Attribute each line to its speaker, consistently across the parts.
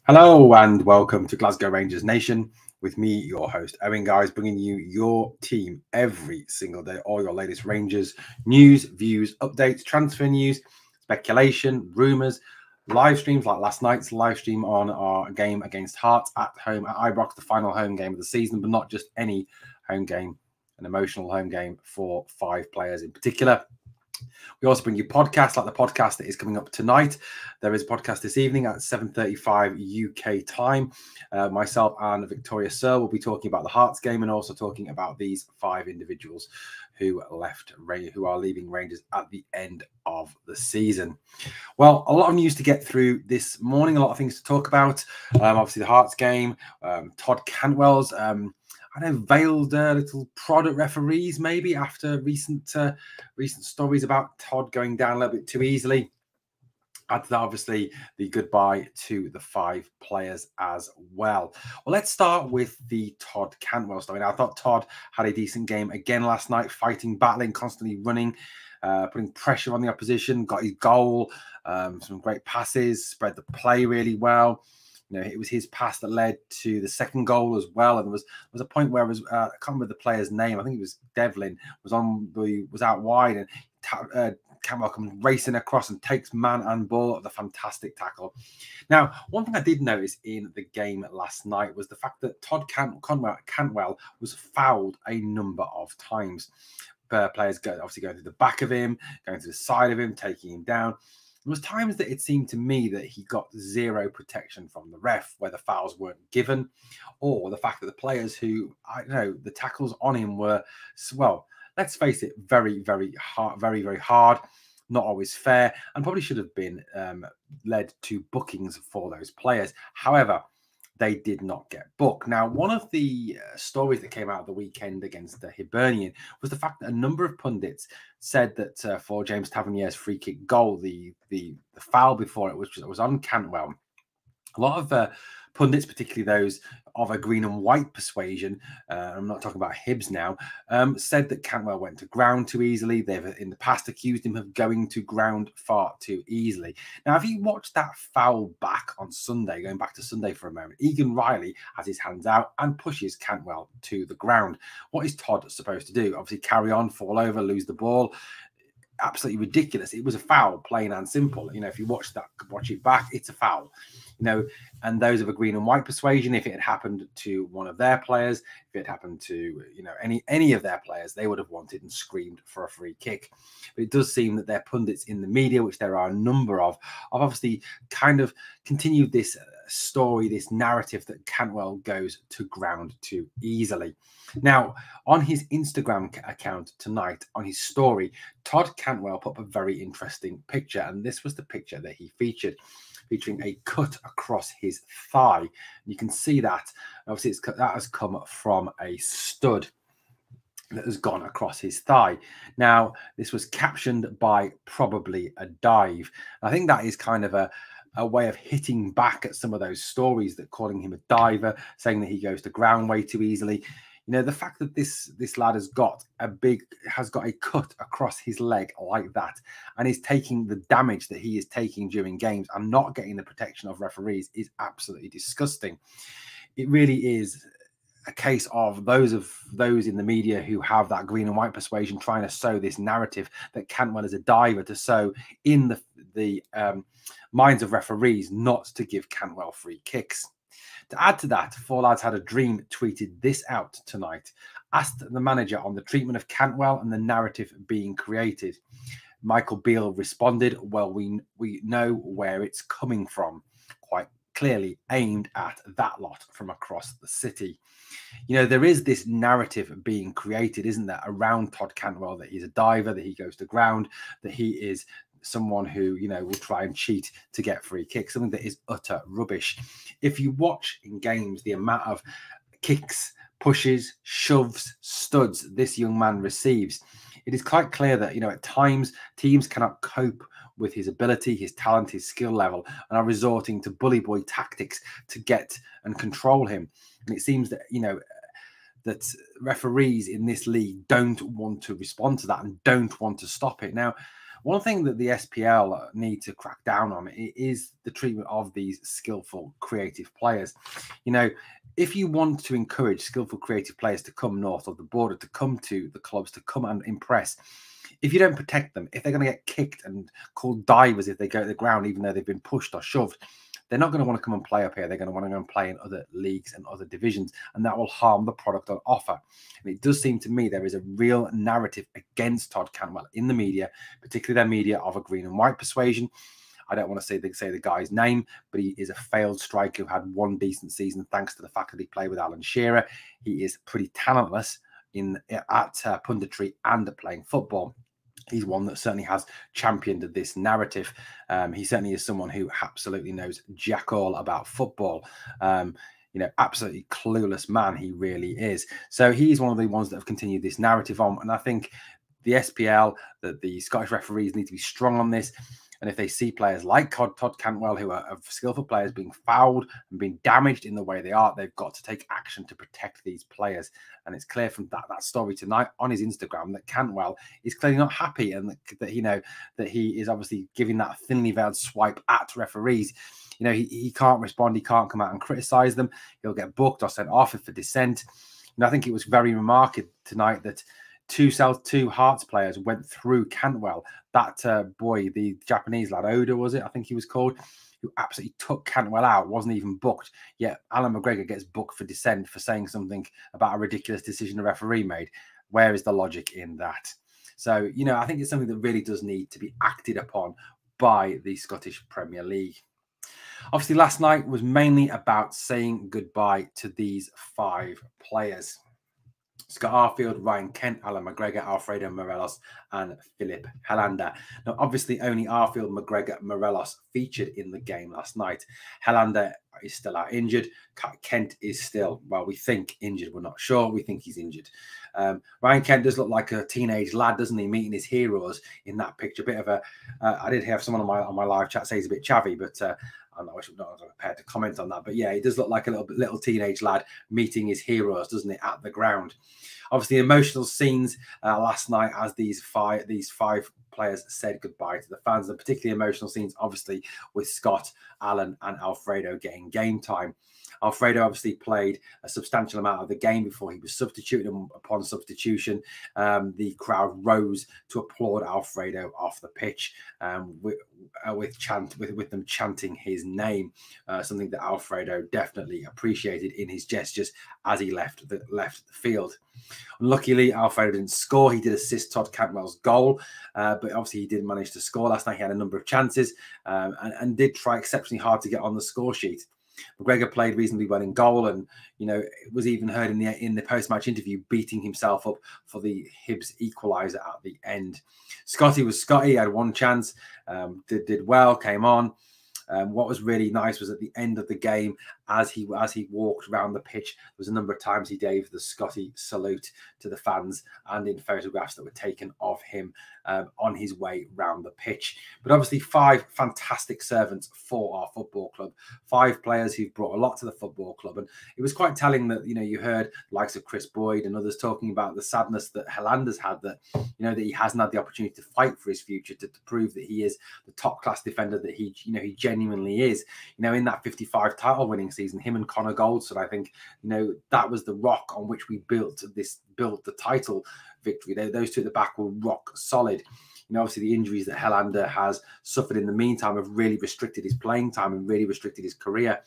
Speaker 1: Hello and welcome to Glasgow Rangers Nation with me, your host, Owen, guys, bringing you your team every single day, all your latest Rangers news, views, updates, transfer news, speculation, rumours, live streams like last night's live stream on our game against Hearts at home at Ibrox, the final home game of the season, but not just any home game, an emotional home game for 5 players in particular. We also bring you podcasts like the podcast that is coming up tonight. There is a podcast this evening at 7:35 UK time. Myself and Victoria Searle will be talking about the Hearts game and also talking about these 5 individuals who are leaving Rangers at the end of the season. Well, a lot of news to get through this morning, a lot of things to talk about. Obviously, the Hearts game, Todd Cantwell's veiled little prod at referees, maybe after recent stories about Todd going down a little bit too easily. And obviously the goodbye to the 5 players as well. Well, let's start with the Todd Cantwell story. Now, I thought Todd had a decent game again last night, fighting, battling, constantly running, putting pressure on the opposition, got his goal, some great passes, spread the play really well. You know, it was his pass that led to the second goal as well. And there was a point where it was I can't remember the player's name. I think it was Devlin was out wide, and Cantwell comes racing across and takes man and ball at the fantastic tackle. Now, one thing I did notice in the game last night was the fact that Todd Cantwell was fouled a number of times. Players obviously going to the back of him, going to the side of him, taking him down. There was times that it seemed to me that he got zero protection from the ref, where the fouls weren't given, or the fact that the players who, I don't know, the tackles on him were, well, let's face it, very, very hard, very, very hard, not always fair, and probably should have been led to bookings for those players. However, they did not get booked. Now, one of the stories that came out of the weekend against the Hibernian was the fact that a number of pundits said that for James Tavernier's free kick goal, the foul before it was on Cantwell. A lot of pundits, particularly those of a green and white persuasion, I'm not talking about Hibs now, said that Cantwell went to ground too easily. They've in the past accused him of going to ground far too easily. Now, if you watch that foul back on Sunday, going back to Sunday for a moment, Egan Riley has his hands out and pushes Cantwell to the ground. What is Todd supposed to do? Obviously carry on, fall over, lose the ball. Absolutely ridiculous. It was a foul, plain and simple. You know, if you watch it back, it's a foul. You know, and those of a green and white persuasion, if it had happened to one of their players, if it happened to, you know, any of their players, they would have wanted and screamed for a free kick. But it does seem that their pundits in the media, which there are a number of obviously kind of continued this story, this narrative that Cantwell goes to ground too easily. Now, on his Instagram account tonight, on his story, Todd Cantwell put up a very interesting picture, and this was the picture that he featured, featuring a cut across his thigh. And you can see that, obviously, that has come from a stud that has gone across his thigh. Now, this was captioned by probably a dive. I think that is kind of a way of hitting back at some of those stories that calling him a diver, saying that he goes to ground way too easily. You know, the fact that this lad has got a cut across his leg like that and is taking the damage that he is taking during games and not getting the protection of referees is absolutely disgusting. It really is a case of those in the media who have that green and white persuasion trying to sow this narrative that Cantwell is a diver to sow in the minds of referees not to give Cantwell free kicks. To add to that, Four Lads Had a Dream tweeted this out tonight, asked the manager on the treatment of Cantwell and the narrative being created. Michael Beale responded, well, we know where it's coming from, quite clearly aimed at that lot from across the city. You know, there is this narrative being created, isn't there, around Todd Cantwell, that he's a diver, that he goes to ground, that he is someone who, you know, will try and cheat to get free kicks, something that is utter rubbish. If you watch in games the amount of kicks, pushes, shoves, studs this young man receives, it is quite clear that, you know, at times teams cannot cope with his ability, his talent, his skill level, and are resorting to bully boy tactics to get and control him. And it seems that, you know, that referees in this league don't want to respond to that and don't want to stop it. Now, One thing that the SPL need to crack down on is the treatment of these skillful, creative players. You know, if you want to encourage skillful, creative players to come north of the border, to come to the clubs, to come and impress, if you don't protect them, if they're going to get kicked and called divers if they go to the ground, even though they've been pushed or shoved, they're not going to want to come and play up here. They're going to want to go and play in other leagues and other divisions, and that will harm the product on offer. And it does seem to me there is a real narrative against Todd Cantwell in the media, particularly their media of a green and white persuasion. I don't want to say the guy's name, but he is a failed striker who had one decent season thanks to the fact that he played with Alan Shearer. He is pretty talentless at punditry and at playing football. He's one that certainly has championed this narrative. He certainly is someone who absolutely knows jack all about football. You know, absolutely clueless man he really is. So he's one of the ones that have continued this narrative on. And I think the SPL, that the Scottish referees need to be strong on this. And if they see players like Todd Cantwell, who are skillful players, being fouled and being damaged in the way they are, they've got to take action to protect these players. And it's clear from that story tonight on his Instagram that Cantwell is clearly not happy, and that you know that he is obviously giving that thinly veiled swipe at referees. You know, he can't respond, he can't come out and criticise them. He'll get booked or sent off for dissent. And I think it was very remarkable tonight that two Hearts players went through Cantwell. That boy, the Japanese lad, Oda, was it? I think he was called, who absolutely took Cantwell out, wasn't even booked. Yet Alan McGregor gets booked for dissent for saying something about a ridiculous decision a referee made. Where is the logic in that? So, you know, I think it's something that really does need to be acted upon by the Scottish Premier League. Obviously, last night was mainly about saying goodbye to these 5 players. Scott Arfield, Ryan Kent, Alan McGregor, Alfredo Morelos, and Philip Helander. Now, obviously, only Arfield, McGregor, Morelos featured in the game last night. Helander is still out injured. Kent is still, well, we think injured. We're not sure. We think he's injured. Ryan Kent does look like a teenage lad, doesn't he? Meeting his heroes in that picture. Bit of a. I did have someone on my live chat say he's a bit chavvy, but I'm not prepared to comment on that. But yeah, he does look like a little teenage lad meeting his heroes, doesn't it, at the ground? Obviously, emotional scenes last night as these five players said goodbye to the fans, and particularly emotional scenes, obviously, with Scott, Alan, and Alfredo getting game time. Alfredo obviously played a substantial amount of the game before he was substituted, and upon substitution, the crowd rose to applaud Alfredo off the pitch with them chanting his name, something that Alfredo definitely appreciated in his gestures as he left the field. Unluckily, Alfredo didn't score. He did assist Todd Cantwell's goal, but obviously he did manage to score last night. He had a number of chances and did try exceptionally hard to get on the score sheet. McGregor played reasonably well in goal, and you know, it was even heard in the post-match interview beating himself up for the Hibs equaliser at the end. Scotty was Scotty. He had one chance, did well, came on. What was really nice was at the end of the game, as he walked around the pitch, there was a number of times he gave the Scotty salute to the fans, and in photographs that were taken of him on his way round the pitch. But obviously, 5 fantastic servants for our football club, 5 players who've brought a lot to the football club. And it was quite telling that, you know, you heard the likes of Chris Boyd and others talking about the sadness that Helander's had, that, you know, that he hasn't had the opportunity to fight for his future, to prove that he is the top class defender that he genuinely is. You know, in that 55 title winning season, him and Connor Goldson, I think, you know, that was the rock on which we built the title victory. Those two at the back were rock solid. You know, obviously the injuries that Helander has suffered in the meantime have really restricted his playing time and really restricted his career.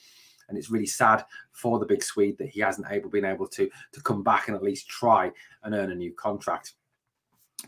Speaker 1: And it's really sad for the big Swede that he hasn't been able to come back and at least try and earn a new contract.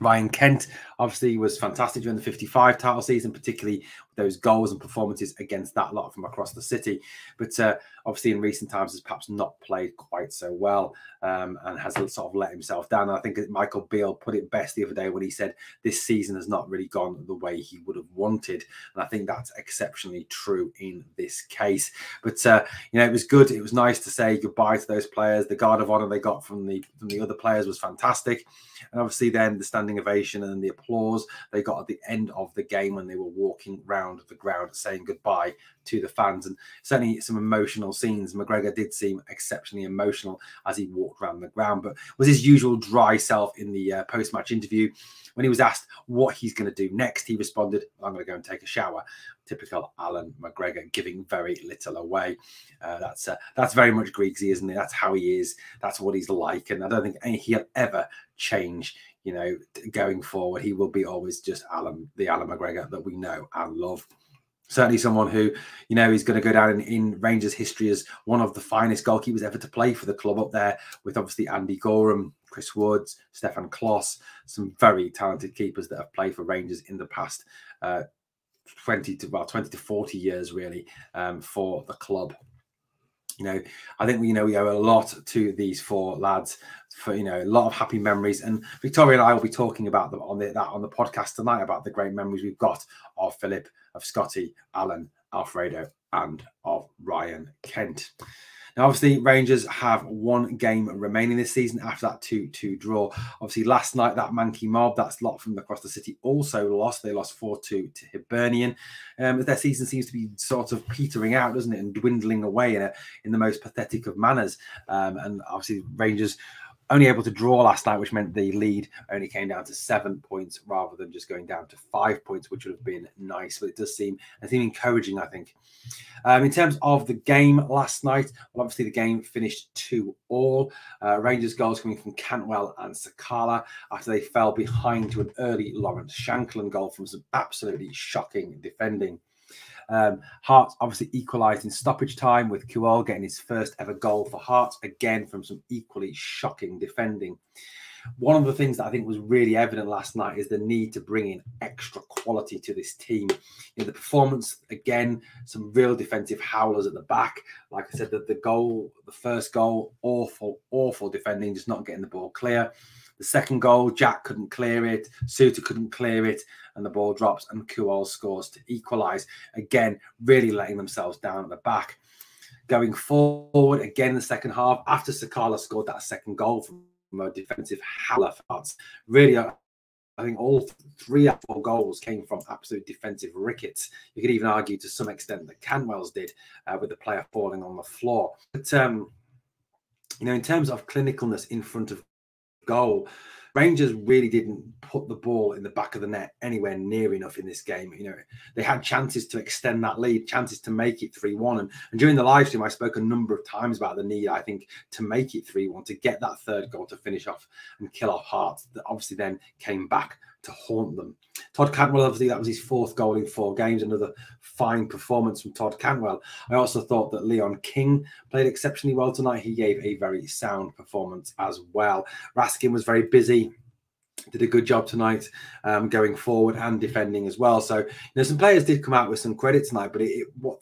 Speaker 1: Ryan Kent obviously was fantastic during the 55 title season, particularly with those goals and performances against that lot from across the city. But obviously in recent times has perhaps not played quite so well and has sort of let himself down. And I think Michael Beale put it best the other day when he said this season has not really gone the way he would have wanted. And I think that's exceptionally true in this case. But, you know, it was good. It was nice to say goodbye to those players. The guard of honour they got from the other players was fantastic. And obviously then the standing ovation and the applause they got at the end of the game when they were walking round around the ground saying goodbye to the fans, and certainly some emotional scenes. McGregor did seem exceptionally emotional as he walked around the ground, but was his usual dry self in the post-match interview. When he was asked what he's going to do next, he responded, "I'm going to go and take a shower." Typical Alan McGregor, giving very little away. That's very much Greeksy, isn't it? That's how he is. That's what he's like, and I don't think he'll ever change. You know, going forward, he will be always just the Alan McGregor that we know and love. Certainly someone who, you know, is going to go down in Rangers history as one of the finest goalkeepers ever to play for the club, up there with obviously Andy Gorham, Chris Woods, Stefan Kloss, some very talented keepers that have played for Rangers in the past 20 to 40 years, really, for the club. You know, I think we owe a lot to these four lads, for, you know, a lot of happy memories. And Victoria and I will be talking about them on the podcast tonight, about the great memories we've got of Philip, of Scotty, Alan, Alfredo, and of Ryan Kent. Now, obviously, Rangers have one game remaining this season after that 2-2 draw. Obviously, last night, that Mankey Mob, that's lot from across the city, also lost. They lost 4-2 to Hibernian. Their season seems to be sort of petering out, doesn't it, and dwindling away in the most pathetic of manners. And obviously, Rangers only able to draw last night, which meant the lead only came down to 7 points rather than just going down to 5 points, which would have been nice. But it does seem encouraging, I think. In terms of the game last night, well, obviously the game finished 2-2. Rangers goals coming from Cantwell and Searle after they fell behind to an early Lawrence Shankland goal from some absolutely shocking defending. Hearts obviously equalised in stoppage time, with Cantwell getting his first ever goal for Hearts, again from some equally shocking defending. One of the things that I think was really evident last night is the need to bring in extra quality to this team. You know, the performance, again, some real defensive howlers at the back. Like I said, the first goal, awful defending, just not getting the ball clear. The second goal, Jack couldn't clear it, Suter couldn't clear it, and the ball drops, and Kuol scores to equalise. Again, really letting themselves down at the back. Going forward, again in the second half, after Searle scored that second goal from a defensive howler for Hearts, really, I think all 3 out of 4 goals came from absolute defensive rickets. You could even argue to some extent that Cantwell's did, with the player falling on the floor. But, you know, in terms of clinicalness in front of goal, Rangers really didn't put the ball in the back of the net anywhere near enough in this game. You know, they had chances to extend that lead, chances to make it 3-1. And during the live stream, I spoke a number of times about the need, I think, to make it 3-1, to get that third goal to finish off and kill off Hearts, that obviously then came back to haunt them. Todd Cantwell, obviously, that was his 4th goal in 4 games. Another fine performance from Todd Cantwell. I also thought that Leon King played exceptionally well tonight. He gave a very sound performance as well. Raskin was very busy, did a good job tonight, going forward and defending as well. So, you know, some players did come out with some credit tonight, but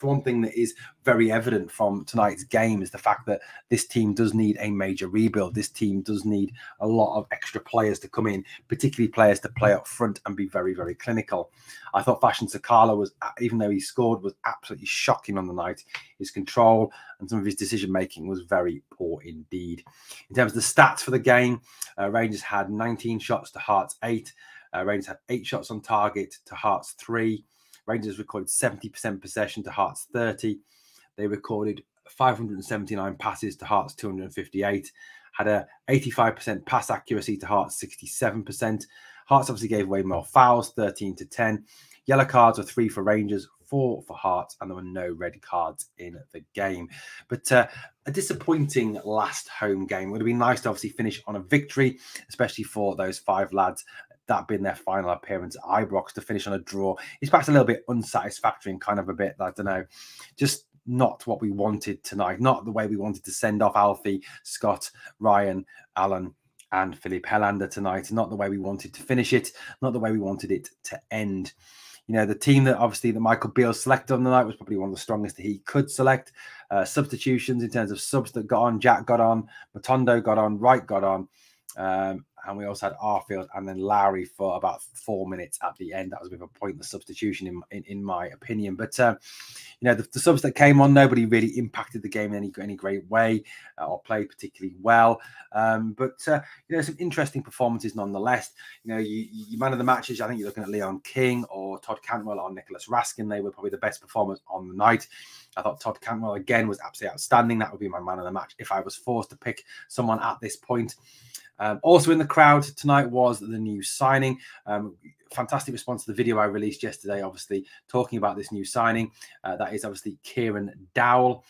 Speaker 1: one thing that is very evident from tonight's game is the fact that this team does need a major rebuild. This team does need a lot of extra players to come in, particularly players to play up front and be very, very clinical. I thought Fashion Searle was, even though he scored, was absolutely shocking on the night. His control and some of his decision-making was very poor indeed. In terms of the stats for the game, Rangers had 19 shots to Hearts 8. Rangers had 8 shots on target to Hearts 3. Rangers recorded 70% possession to Hearts 30. They recorded 579 passes to Hearts 258. Had a 85% pass accuracy to Hearts 67%. Hearts obviously gave away more fouls, 13-10. Yellow cards were 3 for Rangers, 4 for Hearts, and there were no red cards in the game. But a disappointing last home game. It would have been nice to obviously finish on a victory, especially for those 5 lads. That being their final appearance at Ibrox, to finish on a draw. It's perhaps a little bit unsatisfactory and kind of a bit, I don't know, just not what we wanted tonight. Not the way we wanted to send off Alfie, Scott, Ryan, Alan, and Philip Helander tonight. Not the way we wanted to finish it. Not the way we wanted it to end. You know, the team that obviously that Michael Beale selected on the night was probably one of the strongest that he could select. Substitutions in terms of subs that got on. Jack got on, Matondo got on, Wright got on, and we also had Arfield and then Lowry for about 4 minutes at the end. That was a bit of a pointless substitution in my opinion. But you know, the subs that came on, nobody really impacted the game in any great way or played particularly well. But you know, some interesting performances nonetheless. You know, you man of the matches, I think you're looking at Leon King or Todd Cantwell or Nicholas Raskin. They were probably the best performers on the night. I thought Todd Cantwell again was absolutely outstanding. That would be my man of the match if I was forced to pick someone at this point. Also in the crowd tonight was the new signing. Fantastic response to the video I released yesterday, obviously talking about this new signing. That is obviously Kieran Dowell,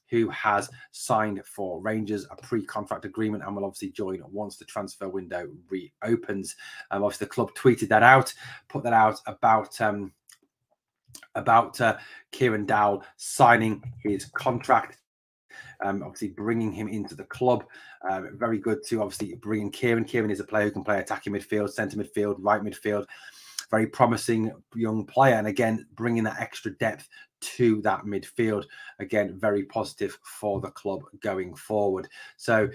Speaker 1: who has signed for Rangers a pre-contract agreement and will obviously join once the transfer window reopens. Obviously, the club tweeted that out, put that out about Kieran Dowell signing his contract. Obviously bringing him into the club. Very good to obviously bring in Kieran. Kieran is a player who can play attacking midfield, centre midfield, right midfield. Very promising young player. And again, bringing that extra depth to that midfield. Again, very positive for the club going forward. So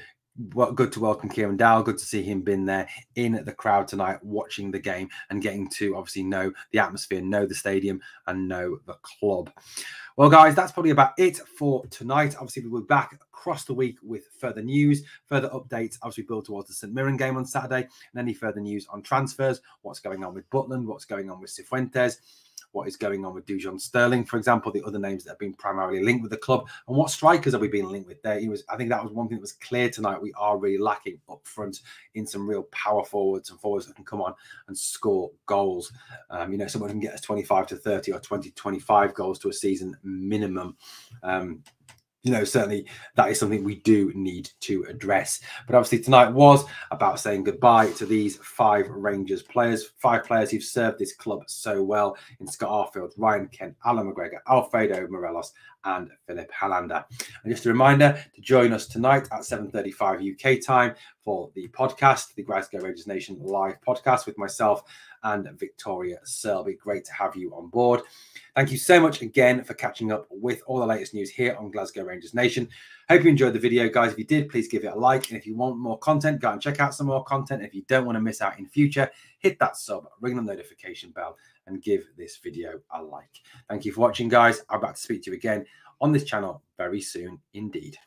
Speaker 1: good to welcome Kieran Dowell. Good to see him been there in the crowd tonight, watching the game and getting to obviously know the atmosphere, know the stadium and know the club. Well, guys, that's probably about it for tonight. Obviously, we'll be back across the week with further news, further updates, obviously build towards the St Mirren game on Saturday, and any further news on transfers, what's going on with Butland, what's going on with Cifuentes, what is going on with Dujon Sterling, for example, the other names that have been primarily linked with the club, and what strikers have we been linked with there. I think that was one thing that was clear tonight. We are really lacking up front in some real power forwards and forwards that can come on and score goals. You know, someone can get us 25 to 30 or 20 to 25 goals to a season minimum. You know, certainly that is something we do need to address. But obviously tonight was about saying goodbye to these 5 Rangers players, 5 players who've served this club so well in Scott Arfield, Ryan Kent, Alan McGregor, Alfredo Morelos and Philip Hallander. And just a reminder to join us tonight at 7:35 UK time for the podcast, the Glasgow Rangers Nation live podcast with myself and Victoria Searle. It'll be great to have you on board. Thank you so much again for catching up with all the latest news here on Glasgow Rangers Nation. Hope you enjoyed the video, guys. If you did, please give it a like. And if you want more content, go and check out some more content. If you don't want to miss out in future, hit that sub, ring the notification bell, and give this video a like. Thank you for watching, guys. I'm about to speak to you again on this channel very soon indeed.